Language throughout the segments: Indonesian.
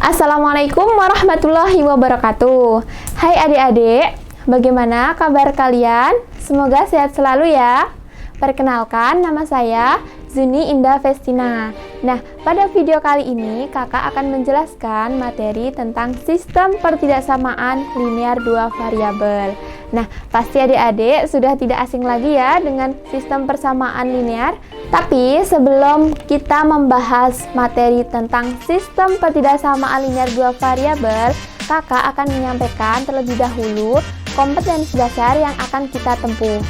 Assalamualaikum warahmatullahi wabarakatuh. Hai adik-adik, bagaimana kabar kalian? Semoga sehat selalu ya. Perkenalkan, nama saya Zuni Indah Vestina. Nah, pada video kali ini kakak akan menjelaskan materi tentang sistem pertidaksamaan linear dua variabel. Nah, pasti adik-adik sudah tidak asing lagi ya dengan sistem persamaan linear. Tapi sebelum kita membahas materi tentang sistem pertidaksamaan linear dua variabel, kakak akan menyampaikan terlebih dahulu kompetensi dasar yang akan kita tempuh.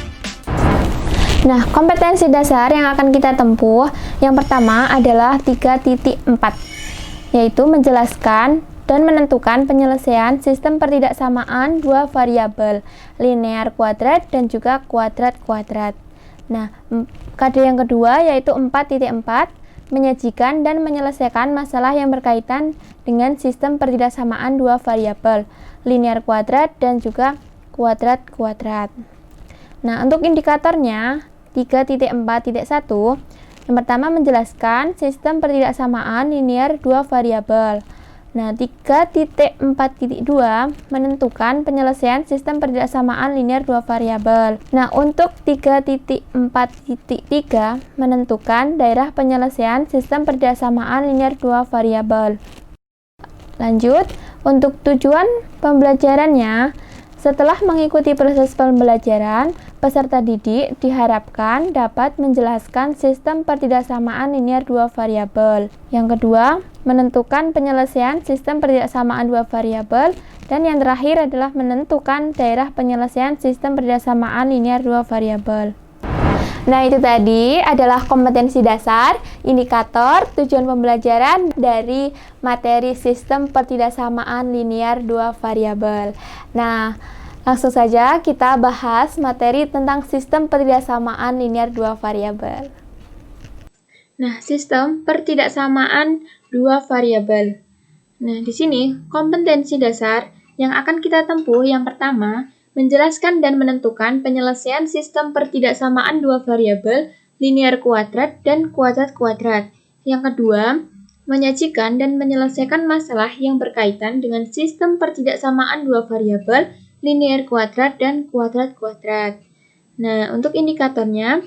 Nah, kompetensi dasar yang akan kita tempuh yang pertama adalah 3.4, yaitu menjelaskan dan menentukan penyelesaian sistem pertidaksamaan dua variabel, linear kuadrat dan juga kuadrat kuadrat. Nah, kode yang kedua yaitu 4.4, menyajikan dan menyelesaikan masalah yang berkaitan dengan sistem pertidaksamaan dua variabel, linear kuadrat dan juga kuadrat kuadrat. Nah, untuk indikatornya 3.4.1, yang pertama menjelaskan sistem pertidaksamaan linear dua variabel. Nah, 3.4.2 menentukan penyelesaian sistem pertidaksamaan linear dua variabel. Nah, untuk 3.4.3 menentukan daerah penyelesaian sistem pertidaksamaan linear dua variabel. Lanjut, untuk tujuan pembelajarannya, setelah mengikuti proses pembelajaran, peserta didik diharapkan dapat menjelaskan sistem pertidaksamaan linear dua variabel. Yang kedua, menentukan penyelesaian sistem pertidaksamaan dua variabel. Dan yang terakhir adalah menentukan daerah penyelesaian sistem pertidaksamaan linear dua variabel. Nah, itu tadi adalah kompetensi dasar, indikator, tujuan pembelajaran dari materi sistem pertidaksamaan linear dua variabel. Nah, langsung saja kita bahas materi tentang sistem pertidaksamaan linear dua variabel. Nah, sistem pertidaksamaan dua variabel. Nah, di sini kompetensi dasar yang akan kita tempuh yang pertama, menjelaskan dan menentukan penyelesaian sistem pertidaksamaan dua variabel, linear kuadrat dan kuadrat kuadrat. Yang kedua, menyajikan dan menyelesaikan masalah yang berkaitan dengan sistem pertidaksamaan dua variabel, linear kuadrat dan kuadrat kuadrat. Nah, untuk indikatornya,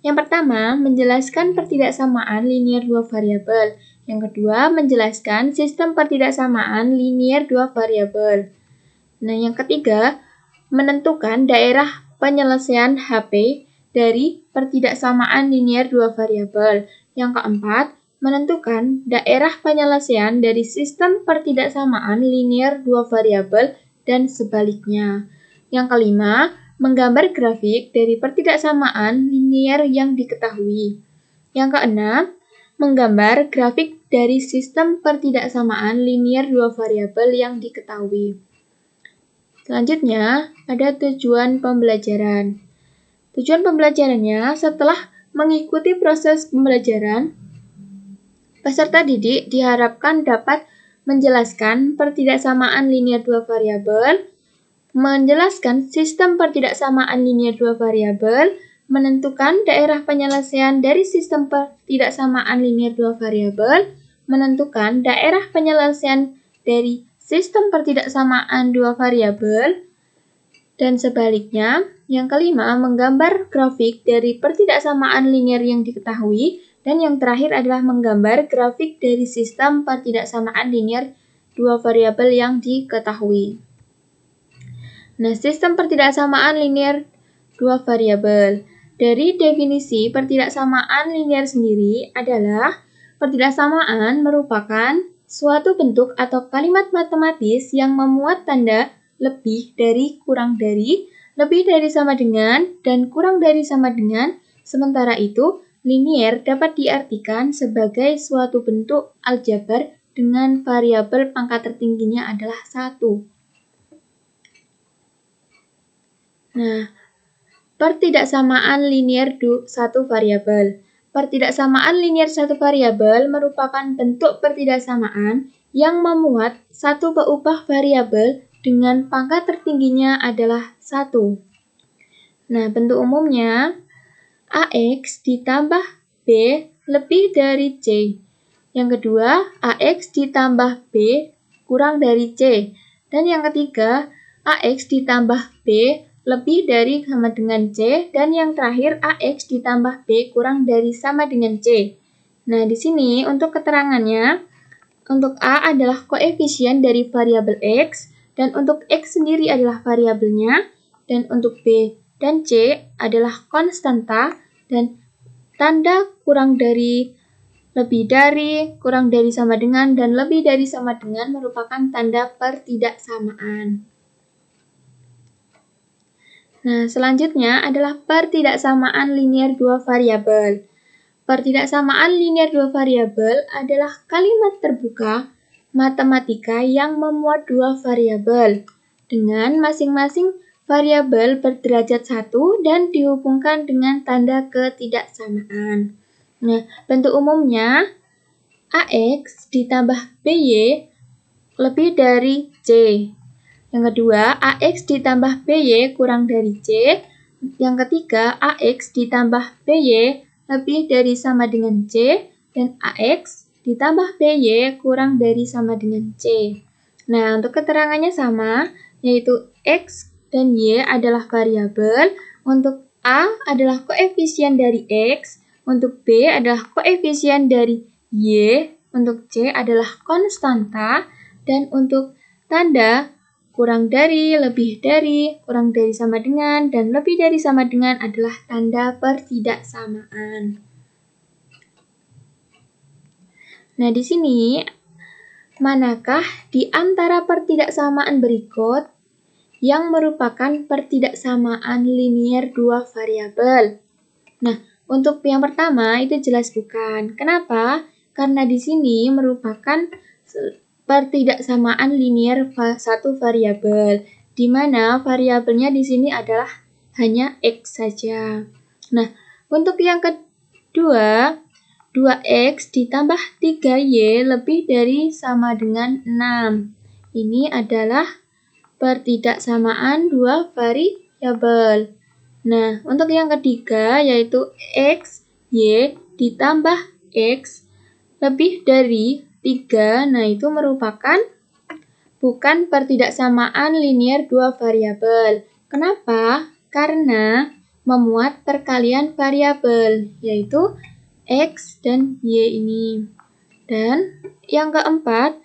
yang pertama, menjelaskan pertidaksamaan linear dua variabel. Yang kedua, menjelaskan sistem pertidaksamaan linear dua variabel. Nah, yang ketiga, menentukan daerah penyelesaian HP dari pertidaksamaan linear dua variabel. Yang keempat, menentukan daerah penyelesaian dari sistem pertidaksamaan linear dua variabel dan sebaliknya. Yang kelima, menggambar grafik dari pertidaksamaan linear yang diketahui. Yang keenam, menggambar grafik dari sistem pertidaksamaan linear dua variabel yang diketahui. Selanjutnya, ada tujuan pembelajaran. Tujuan pembelajarannya, setelah mengikuti proses pembelajaran, peserta didik diharapkan dapat menjelaskan pertidaksamaan linear dua variabel, menjelaskan sistem pertidaksamaan linear dua variabel, menentukan daerah penyelesaian dari sistem pertidaksamaan linear dua variabel, menentukan daerah penyelesaian dari sistem pertidaksamaan dua variabel, dan sebaliknya. Yang kelima, menggambar grafik dari pertidaksamaan linear yang diketahui, dan yang terakhir adalah menggambar grafik dari sistem pertidaksamaan linear dua variabel yang diketahui. Nah, sistem pertidaksamaan linear dua variabel. Dari definisi pertidaksamaan linear sendiri adalah pertidaksamaan merupakan suatu bentuk atau kalimat matematis yang memuat tanda lebih dari, kurang dari, lebih dari sama dengan, dan kurang dari sama dengan. Sementara itu, linear dapat diartikan sebagai suatu bentuk aljabar dengan variabel pangkat tertingginya adalah 1. Nah, pertidaksamaan linear satu variabel. Pertidaksamaan linear satu variabel merupakan bentuk pertidaksamaan yang memuat satu peubah variabel dengan pangkat tertingginya adalah 1. Nah, bentuk umumnya AX ditambah B lebih dari C. Yang kedua, AX ditambah B kurang dari C. Dan yang ketiga, AX ditambah B lebih dari sama dengan C. Dan yang terakhir, AX ditambah B kurang dari sama dengan C. Nah, di sini untuk keterangannya, untuk A adalah koefisien dari variabel X, dan untuk X sendiri adalah variabelnya, dan untuk B dan C adalah konstanta, dan tanda kurang dari, lebih dari, kurang dari sama dengan, dan lebih dari sama dengan merupakan tanda pertidaksamaan. Nah, selanjutnya adalah pertidaksamaan linier dua variabel. Pertidaksamaan linier dua variabel adalah kalimat terbuka matematika yang memuat dua variabel dengan masing-masing variabel berderajat 1 dan dihubungkan dengan tanda ketidaksamaan. Nah, bentuk umumnya AX ditambah BY lebih dari C. Yang kedua, AX ditambah BY kurang dari C. Yang ketiga, AX ditambah BY lebih dari sama dengan C, dan AX ditambah BY kurang dari sama dengan C. Nah, untuk keterangannya sama, yaitu X dan Y adalah variabel, untuk A adalah koefisien dari X, untuk B adalah koefisien dari Y, untuk C adalah konstanta, dan untuk tanda kurang dari, lebih dari, kurang dari sama dengan, dan lebih dari sama dengan adalah tanda pertidaksamaan. Nah, di sini, manakah di antara pertidaksamaan berikut yang merupakan pertidaksamaan linier dua variabel? Nah, untuk yang pertama itu jelas bukan. Kenapa? Karena di sini merupakan pertidaksamaan linier satu variabel, di mana variabelnya di sini adalah hanya X saja. Nah, untuk yang kedua, 2X ditambah 3Y lebih dari sama dengan 6. Ini adalah pertidaksamaan dua variabel. Nah, untuk yang ketiga yaitu X, Y ditambah X lebih dari 3, nah itu merupakan bukan pertidaksamaan linier dua variabel. Kenapa? Karena memuat perkalian variabel, yaitu X dan Y ini. Dan yang keempat,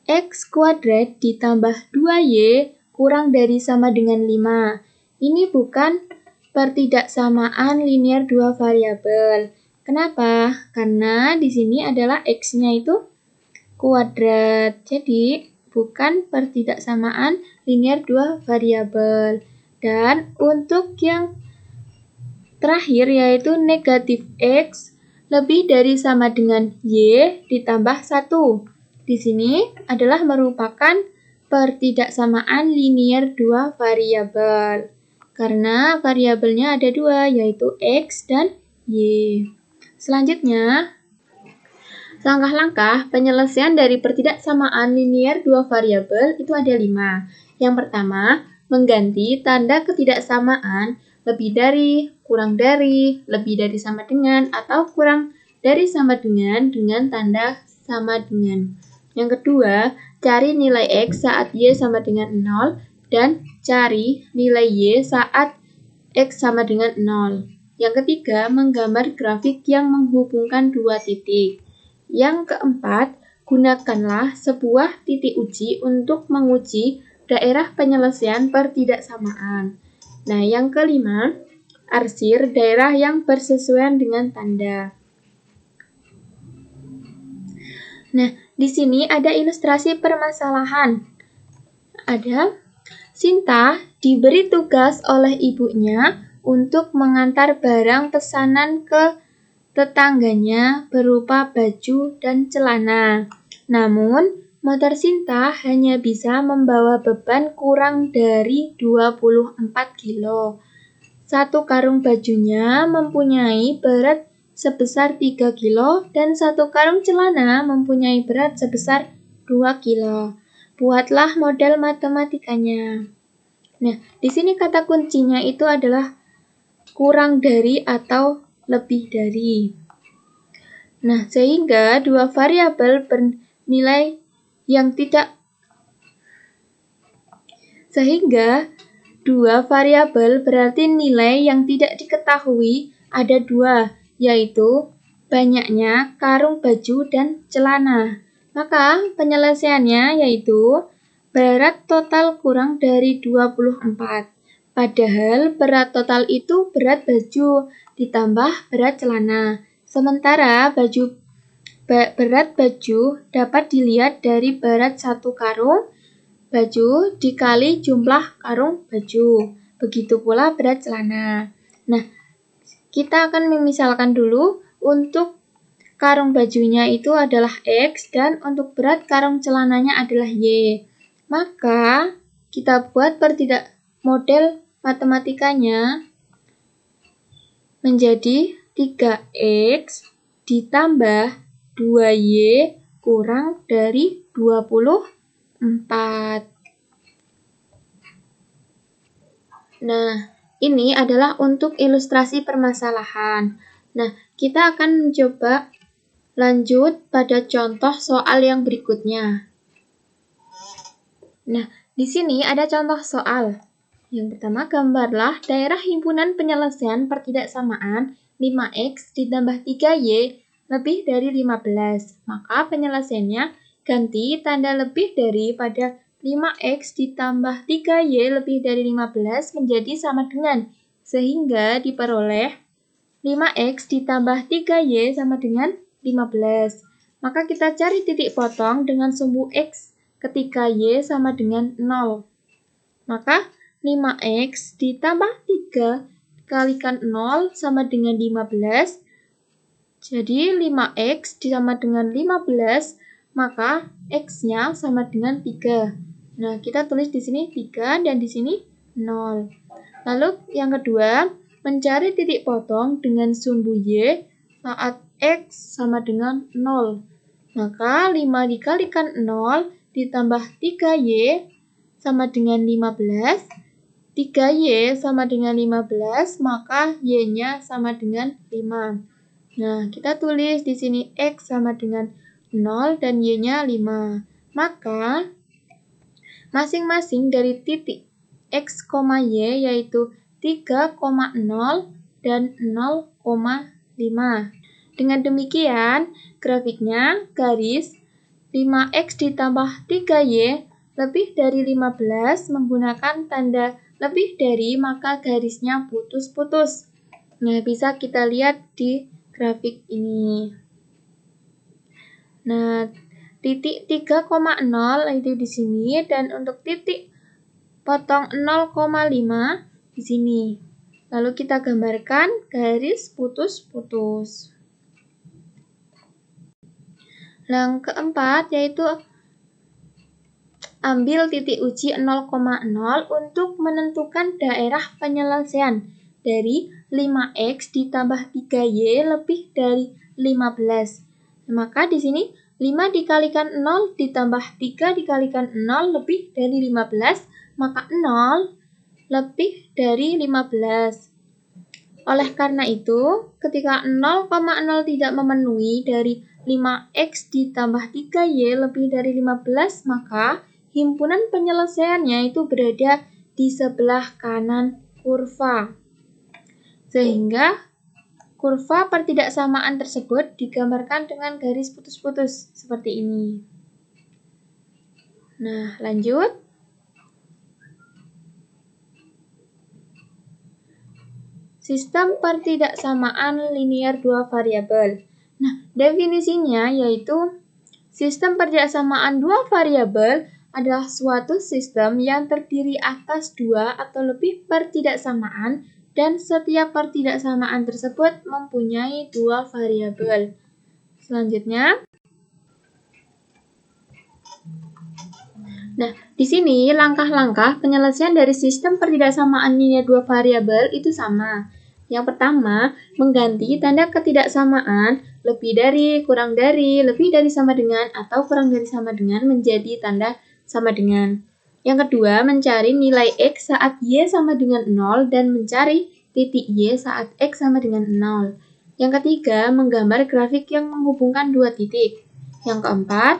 X kuadrat ditambah 2Y kurang dari sama dengan 5. Ini bukan pertidaksamaan linier dua variabel. Kenapa? Karena di sini adalah X-nya itu kuadrat. Jadi, bukan pertidaksamaan linier dua variabel. Dan untuk yang terakhir yaitu negatif X lebih dari sama dengan Y ditambah 1. Di sini adalah merupakan pertidaksamaan linier dua variabel. Karena variabelnya ada dua, yaitu X dan Y. Selanjutnya, langkah-langkah penyelesaian dari pertidaksamaan linier dua variabel itu ada 5. Yang pertama, mengganti tanda ketidaksamaan lebih dari, kurang dari, lebih dari sama dengan, atau kurang dari sama dengan tanda sama dengan. Yang kedua, cari nilai X saat Y sama dengan 0, dan cari nilai Y saat X sama dengan 0. Yang ketiga, menggambar grafik yang menghubungkan dua titik. Yang keempat, gunakanlah sebuah titik uji untuk menguji daerah penyelesaian pertidaksamaan. Nah, yang kelima, arsir daerah yang bersesuaian dengan tanda. Nah, di sini ada ilustrasi permasalahan. Ada Sinta diberi tugas oleh ibunya untuk mengantar barang pesanan ke tetangganya berupa baju dan celana. Namun, motor Sinta hanya bisa membawa beban kurang dari 24 kilo. Satu karung bajunya mempunyai berat sebesar 3 kilo dan satu karung celana mempunyai berat sebesar 2 kilo. Buatlah model matematikanya. Nah, di sini kata kuncinya itu adalah kurang dari atau lebih dari. Nah, sehingga dua variabel bernilai yang tidak Sehingga dua variabel berarti nilai yang tidak diketahui ada dua, yaitu banyaknya karung baju dan celana. Maka penyelesaiannya yaitu berat total kurang dari 24. Padahal berat total itu berat baju ditambah berat celana. Sementara berat baju dapat dilihat dari berat satu karung baju dikali jumlah karung baju. Begitu pula berat celana. Nah, kita akan memisalkan dulu untuk karung bajunya itu adalah X dan untuk berat karung celananya adalah Y. Maka kita buat model matematikanya menjadi 3X ditambah 2Y kurang dari 24. Nah, ini adalah untuk ilustrasi permasalahan. Nah, kita akan mencoba lanjut pada contoh soal yang berikutnya. Nah, di sini ada contoh soal. Yang pertama, gambarlah daerah himpunan penyelesaian pertidaksamaan 5X ditambah 3Y lebih dari 15. Maka penyelesaiannya ganti tanda lebih dari pada 5X ditambah 3Y lebih dari 15 menjadi sama dengan. Sehingga diperoleh 5X ditambah 3Y sama dengan 15. Maka kita cari titik potong dengan sumbu X ketika Y sama dengan 0. Maka 5X ditambah 3 dikalikan 0 sama dengan 15. Jadi 5X sama dengan 15, maka X-nya sama dengan 3. Nah, kita tulis di sini 3 dan di sini 0. Lalu yang kedua, mencari titik potong dengan sumbu Y saat X sama dengan 0. Maka 5 dikalikan 0 ditambah 3Y sama dengan 15. 3Y sama dengan 15, maka Y-nya sama dengan 5. Nah, kita tulis di sini X sama dengan 0 dan Y-nya 5. Maka masing-masing dari titik X, Y yaitu 3,0 dan 0,5. Dengan demikian, grafiknya garis 5X ditambah 3Y lebih dari 15 menggunakan tanda lebih dari, maka garisnya putus-putus. Nah, bisa kita lihat di grafik ini. Nah, titik 3,0 itu di sini dan untuk titik potong 0,5 di sini. Lalu kita gambarkan garis putus-putus. Yang keempat yaitu ambil titik uji 0,0 untuk menentukan daerah penyelesaian dari 5X ditambah 3Y lebih dari 15. Maka di sini 5 dikalikan 0 ditambah 3 dikalikan 0 lebih dari 15, maka 0 lebih dari 15. Oleh karena itu, ketika 0,0 tidak memenuhi dari 5X ditambah 3Y lebih dari 15, maka himpunan penyelesaiannya itu berada di sebelah kanan kurva. Sehingga kurva pertidaksamaan tersebut digambarkan dengan garis putus-putus seperti ini. Nah, lanjut. Sistem pertidaksamaan linear dua variabel. Nah, definisinya yaitu sistem pertidaksamaan dua variabel adalah suatu sistem yang terdiri atas dua atau lebih pertidaksamaan dan setiap pertidaksamaan tersebut mempunyai dua variabel. Selanjutnya, nah, di sini langkah-langkah penyelesaian dari sistem pertidaksamaan linear dua variabel itu sama. Yang pertama, mengganti tanda ketidaksamaan lebih dari, kurang dari, lebih dari sama dengan, atau kurang dari sama dengan menjadi tanda sama dengan. Yang kedua, mencari nilai X saat Y sama dengan 0 dan mencari titik Y saat X sama dengan 0. Yang ketiga, menggambar grafik yang menghubungkan dua titik. Yang keempat,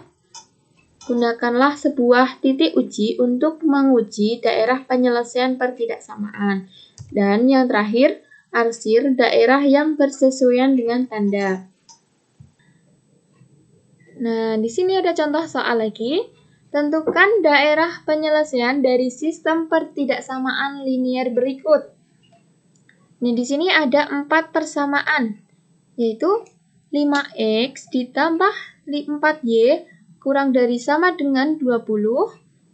Gunakanlah sebuah titik uji untuk menguji daerah penyelesaian pertidaksamaan. Dan yang terakhir, arsir daerah yang bersesuaian dengan tanda. Nah, di sini ada contoh soal lagi. Tentukan daerah penyelesaian dari sistem pertidaksamaan linear berikut. Nah, di sini ada 4 persamaan, yaitu 5x ditambah 4y kurang dari sama dengan 20,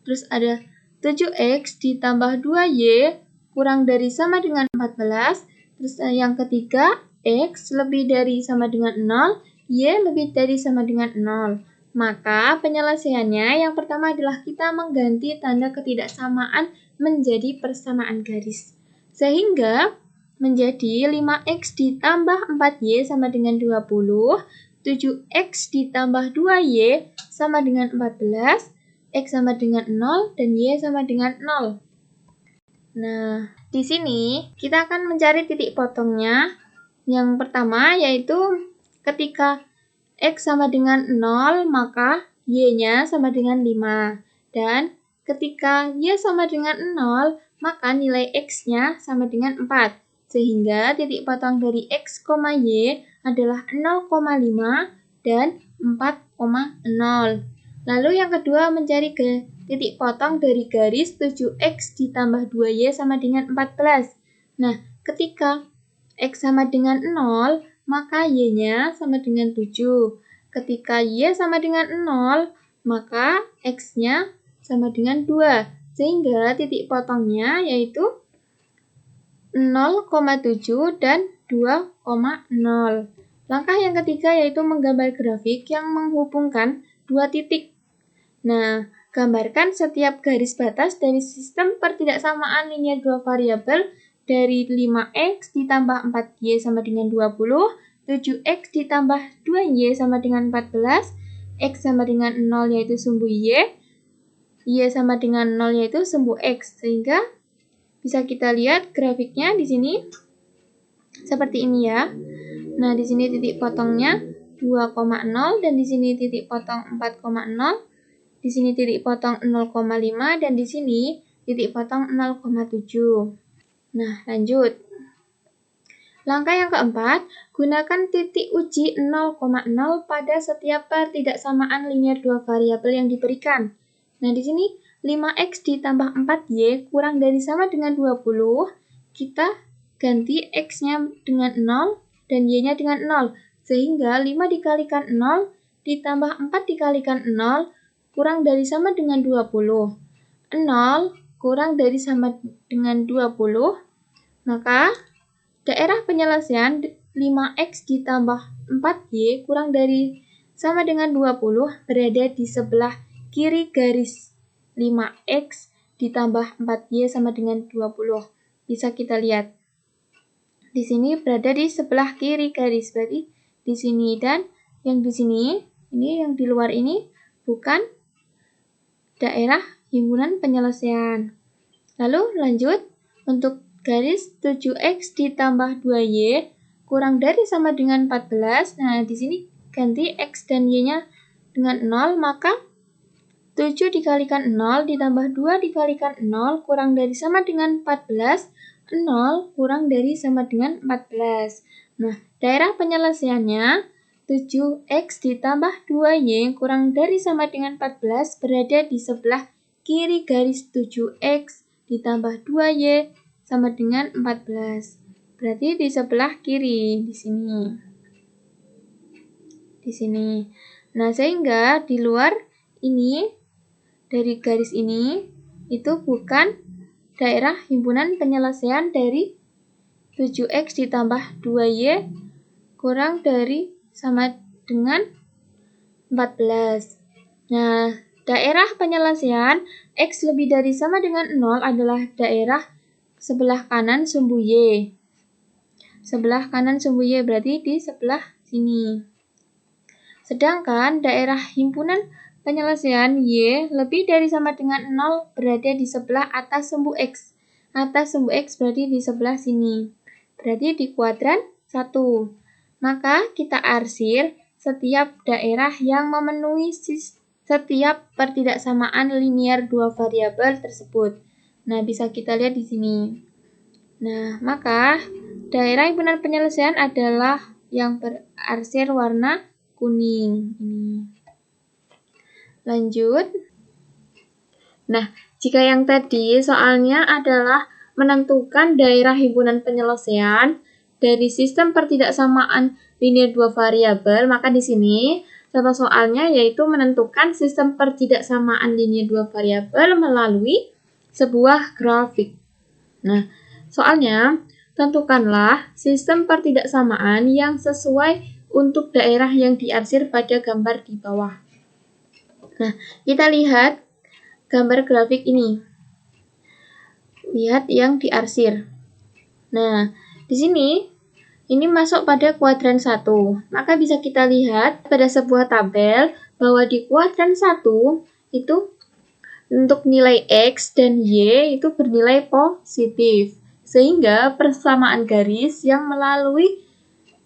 terus ada 7x ditambah 2y kurang dari sama dengan 14, terus yang ketiga, x lebih dari sama dengan 0, y lebih dari sama dengan 0. Maka penyelesaiannya yang pertama adalah kita mengganti tanda ketidaksamaan menjadi persamaan garis. Sehingga menjadi 5x ditambah 4y sama dengan 20, 7x ditambah 2y sama dengan 14, x sama dengan 0, dan y sama dengan 0. Nah, di sini kita akan mencari titik potongnya. Yang pertama yaitu ketika x sama dengan 0, maka y-nya sama dengan 5. Dan ketika y sama dengan 0, maka nilai x-nya sama dengan 4. Sehingga titik potong dari x, y adalah 0,5 dan 4,0. Lalu yang kedua mencari titik potong dari garis 7x ditambah 2y sama dengan 14. Nah, ketika x sama dengan 0, maka y-nya sama dengan 7. Ketika y sama dengan 0, maka x-nya sama dengan 2. Sehingga titik potongnya yaitu 0,7 dan 2,0. Langkah yang ketiga yaitu menggambar grafik yang menghubungkan dua titik. Nah, gambarkan setiap garis batas dari sistem pertidaksamaan linear dua variabel dari 5x ditambah 4y sama dengan 20, 7x ditambah 2y sama dengan 14, x sama dengan 0 yaitu sumbu y sama dengan 0 yaitu sumbu x. Sehingga bisa kita lihat grafiknya di sini seperti ini ya. Nah, di sini titik potongnya 2,0 dan di sini titik potong 4,0. Di sini titik potong 0,5 dan di sini titik potong 0,7. Nah, lanjut. Langkah yang keempat, gunakan titik uji 0,0 pada setiap pertidaksamaan linear dua variabel yang diberikan. Nah, di sini 5x ditambah 4y kurang dari sama dengan 20, kita ganti x-nya dengan 0 dan y-nya dengan 0. Sehingga 5 dikalikan 0 ditambah 4 dikalikan 0 kurang dari sama dengan 20. 0 kurang dari sama dengan 20, maka daerah penyelesaian 5x ditambah 4y kurang dari sama dengan 20 berada di sebelah kiri garis 5x ditambah 4y sama dengan 20. Bisa kita lihat. Di sini berada di sebelah kiri garis, berarti di sini, dan yang di sini, ini yang di luar ini bukan daerah himpunan penyelesaian. Lalu lanjut, untuk garis 7x ditambah 2y kurang dari sama dengan 14. Nah, di sini ganti x dan y-nya dengan 0, maka 7 dikalikan 0 ditambah 2 dikalikan 0 kurang dari sama dengan 14. 0 kurang dari sama dengan 14. Nah, daerah penyelesaiannya 7x ditambah 2y kurang dari sama dengan 14 berada di sebelah kiri garis 7x ditambah 2y sama dengan 14. Berarti di sebelah kiri, di sini. Di sini. Nah, sehingga di luar ini, dari garis ini, itu bukan daerah himpunan penyelesaian dari 7x ditambah 2y kurang dari sama dengan 14. Nah, daerah penyelesaian x lebih dari sama dengan 0 adalah daerah sebelah kanan sumbu y. Sebelah kanan sumbu y berarti di sebelah sini. Sedangkan daerah himpunan penyelesaian y lebih dari sama dengan 0 berada di sebelah atas sumbu x. Atas sumbu x berarti di sebelah sini. Berarti di kuadran 1. Maka kita arsir setiap daerah yang memenuhi setiap pertidaksamaan linear dua variabel tersebut. Nah, bisa kita lihat di sini. Nah, maka daerah himpunan penyelesaian adalah yang berarsir warna kuning. Ini. Lanjut. Nah, jika yang tadi soalnya adalah menentukan daerah himpunan penyelesaian dari sistem pertidaksamaan linear dua variabel, maka di sini contoh soalnya yaitu menentukan sistem pertidaksamaan linear dua variabel melalui sebuah grafik. Nah, soalnya tentukanlah sistem pertidaksamaan yang sesuai untuk daerah yang diarsir pada gambar di bawah. Nah, kita lihat gambar grafik ini. Lihat yang diarsir. Nah, di sini ini masuk pada kuadran 1. Maka bisa kita lihat pada sebuah tabel bahwa di kuadran 1 itu untuk nilai X dan Y itu bernilai positif. Sehingga persamaan garis yang melalui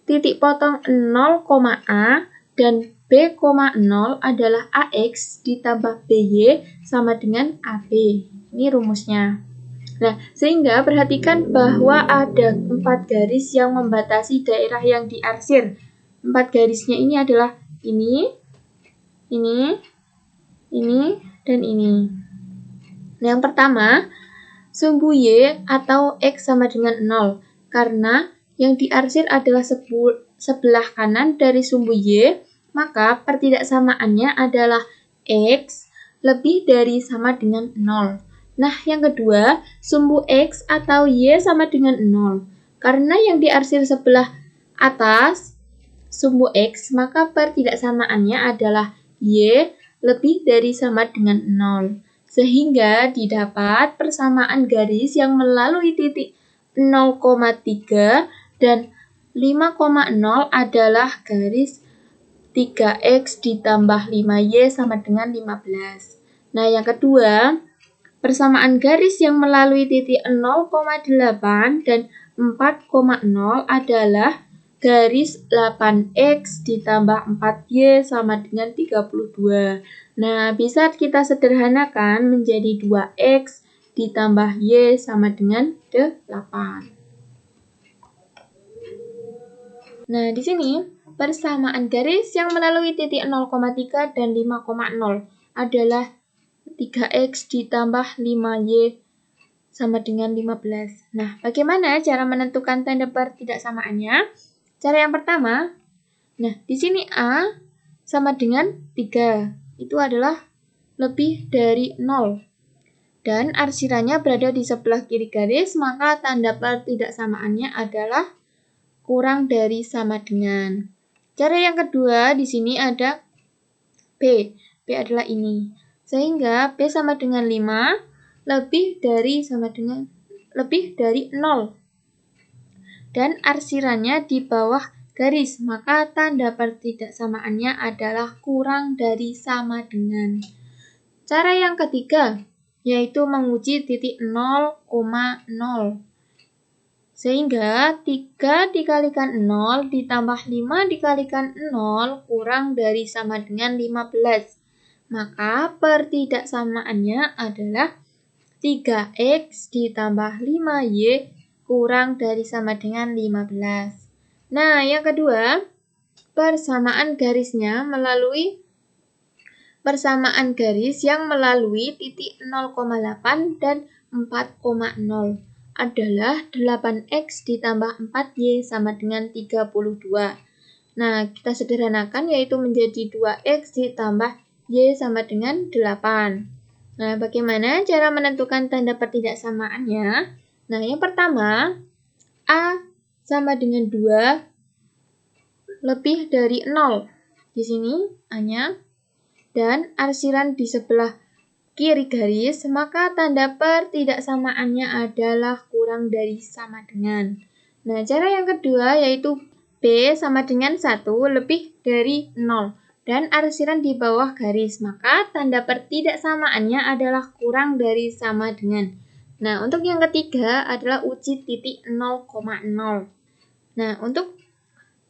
titik potong 0, A dan B,0 adalah AX ditambah BY sama dengan AB. Ini rumusnya. Nah, sehingga perhatikan bahwa ada 4 garis yang membatasi daerah yang diarsir. 4 garisnya ini adalah ini, dan ini. Nah, yang pertama, sumbu Y atau X sama dengan 0. Karena yang diarsir adalah sebelah kanan dari sumbu Y, maka pertidaksamaannya adalah X lebih dari sama dengan 0. Nah, yang kedua, sumbu X atau Y sama dengan 0. Karena yang diarsir sebelah atas sumbu X, maka pertidaksamaannya adalah Y lebih dari sama dengan 0. Sehingga didapat persamaan garis yang melalui titik 0,3 dan 5,0 adalah garis 3X ditambah 5Y sama dengan 15. Nah, yang kedua, persamaan garis yang melalui titik 0,8 dan 4,0 adalah garis 8X ditambah 4Y sama dengan 32. Nah, bisa kita sederhanakan menjadi 2X ditambah Y sama dengan 8. Nah, di sini persamaan garis yang melalui titik 0,3 dan 5,0 adalah 3X ditambah 5Y sama dengan 15. Nah, bagaimana cara menentukan tanda pertidaksamaannya? Cara yang pertama, nah di sini A sama dengan 3. Itu adalah lebih dari 0. Dan arsirannya berada di sebelah kiri garis, maka tanda pertidaksamaannya adalah kurang dari sama dengan. Cara yang kedua, di sini ada B. B adalah ini. Sehingga B sama dengan 5 lebih dari 0. Dan arsirannya di bawah garis, maka tanda pertidaksamaannya adalah kurang dari sama dengan. Cara yang ketiga, yaitu menguji titik 0,0. Sehingga 3 dikalikan 0 ditambah 5 dikalikan 0 kurang dari sama dengan 15. Maka pertidaksamaannya adalah 3X ditambah 5Y kurang dari sama dengan 15. Nah, yang kedua, persamaan garis yang melalui titik 0,8 dan 4,0 adalah 8X ditambah 4Y sama dengan 32. Nah, kita sederhanakan yaitu menjadi 2X ditambah Y sama dengan 8. Nah, bagaimana cara menentukan tanda pertidaksamaannya? Nah, yang pertama, A sama dengan 2 lebih dari 0. Di sini A-nya. Dan arsiran di sebelah kiri garis, maka tanda pertidaksamaannya adalah kurang dari sama dengan. Nah, cara yang kedua yaitu B sama dengan 1 lebih dari 0. Dan arsiran di bawah garis, maka tanda pertidaksamaannya adalah kurang dari sama dengan. Nah, untuk yang ketiga adalah uji titik 0,0. Nah, untuk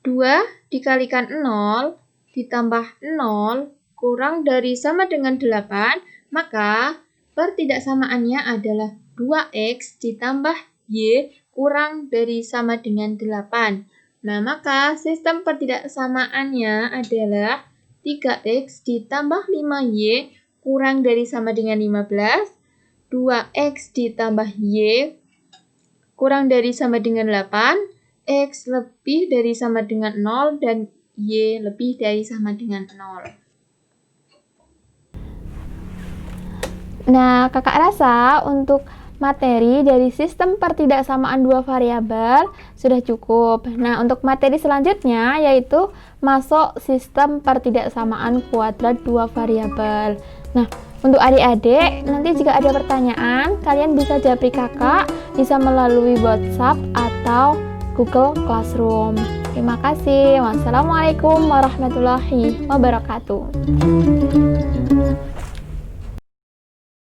2 dikalikan 0 ditambah 0 kurang dari sama dengan 8, maka pertidaksamaannya adalah 2x ditambah y kurang dari sama dengan 8. Nah, maka sistem pertidaksamaannya adalah 3x ditambah 5y kurang dari sama dengan 15, 2x ditambah y kurang dari sama dengan 8, x lebih dari sama dengan 0, dan y lebih dari sama dengan 0. Nah, kakak rasa untuk materi dari sistem pertidaksamaan dua variabel sudah cukup. Nah, untuk materi selanjutnya yaitu masuk sistem pertidaksamaan kuadrat dua variabel. Nah, untuk adik-adik, nanti jika ada pertanyaan, kalian bisa japri kakak, bisa melalui WhatsApp atau Google Classroom. Terima kasih. Wassalamualaikum warahmatullahi wabarakatuh.